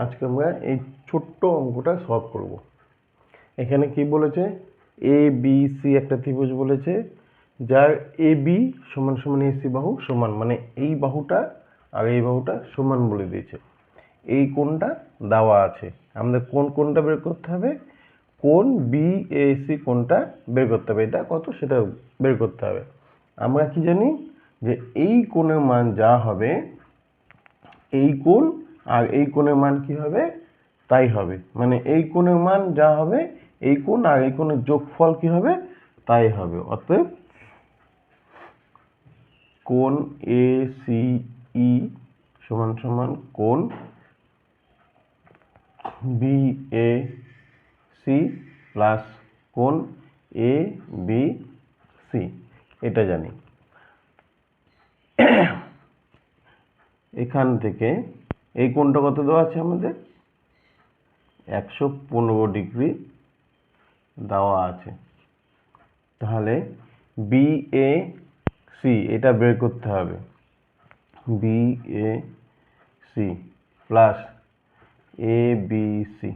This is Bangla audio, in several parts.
আজকে আমরা এই ছোট্ট অঙ্কটা সলভ করব। এখানে কি বলেছে, এ বি সি একটা ত্রিভুজ বলেছে, যার এ বি সমান সমান এসি বাহু সমান, মানে এই বাহুটা আর এই বাহুটা সমান বলে দিয়েছে। এই কোণটা দেওয়া আছে, আমাদের কোন কোণটা বের করতে হবে, কোণ বি এ সি কোণটা বের করতে হবে। এটা কত সেটা বের করতে হবে। আমরা কি জানি যে এই কোণের মান যা হবে, এই কোণ আর এই কোণের মান কি হবে তাই হবে, মানে এই কোণের মান যা হবে এই কোণ আর এই কোণের যোগফল কি হবে তাই হবে। অতএব কোণ এ সি ই সমান সমান কোণ বি এ সি প্লাস কোণ এ বি সি, এটা জানি। এখান থেকে এই কোণটা কত দেওয়া আছে আমাদের, 115 ডিগ্রি দেওয়া আছে। তাহলে বি এ সি এটা বের করতে হবে, B A C plus A B C,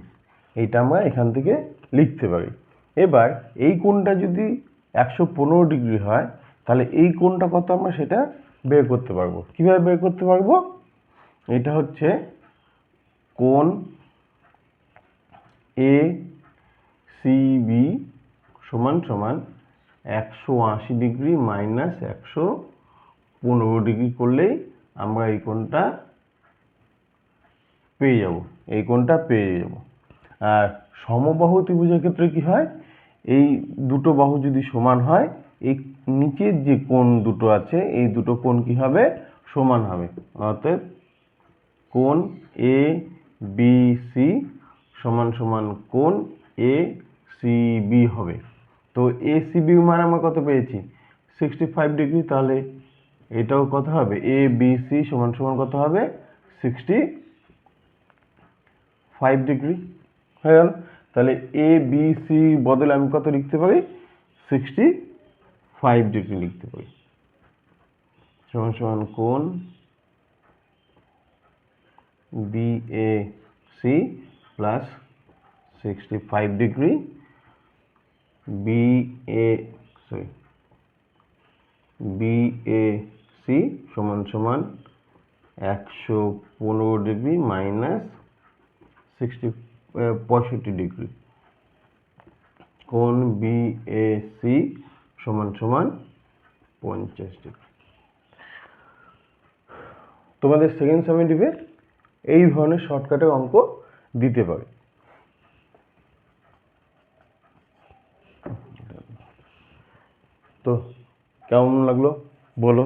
এইটা আমরা এখান থেকে লিখতে পারি। এবার এই কোণটা যদি 115 ডিগ্রি হয়, তাহলে এই কোণটা কত আমরা সেটা বের করতে পারবো। কিভাবে বের করতে পারবো, এটা হচ্ছে কোণ এ সি বি সমান সমান 180 ডিগ্রি মাইনাস 115 ডিগ্রি করলেই আমরা এই কোণটা পেয়ে যাব, এই কোণটা পেয়ে যাব। আর সমবাহু ত্রিভুজের ক্ষেত্রে কি হয়, এই দুটো বাহু যদি সমান হয়, এই নিচের যে কোণ দুটো আছে এই দুটো কোণ কি হবে, সমান হবে। অতএব কোণ এ বি সি সমান সমান কোণ এ সি বি হবে। তো এ সি বি মান আমরা কত পেয়েছি, 65 ডিগ্রি। তাহলে এটাও কত হবে, এ বি সি সমান সমান কত হবে, 65 ডিগ্রি হয়ে গেল। তাহলে এ বি সি বদলে আমি কত লিখতে পারি, 65 ডিগ্রি লিখতে পারি। সমান সমান কোণ B A C plus 65 degree B A C সমান সমান 115 ডিগ্রি মাইনাস 65 ডিগ্রি। কোণ বি এ সি সমান সমান 50 ডিগ্রি। তোমাদের সেকেন্ড সামেটিভে এই ধরনের শর্টকাটের অঙ্ক দিতে পারে। তো কেমন লাগলো বলো।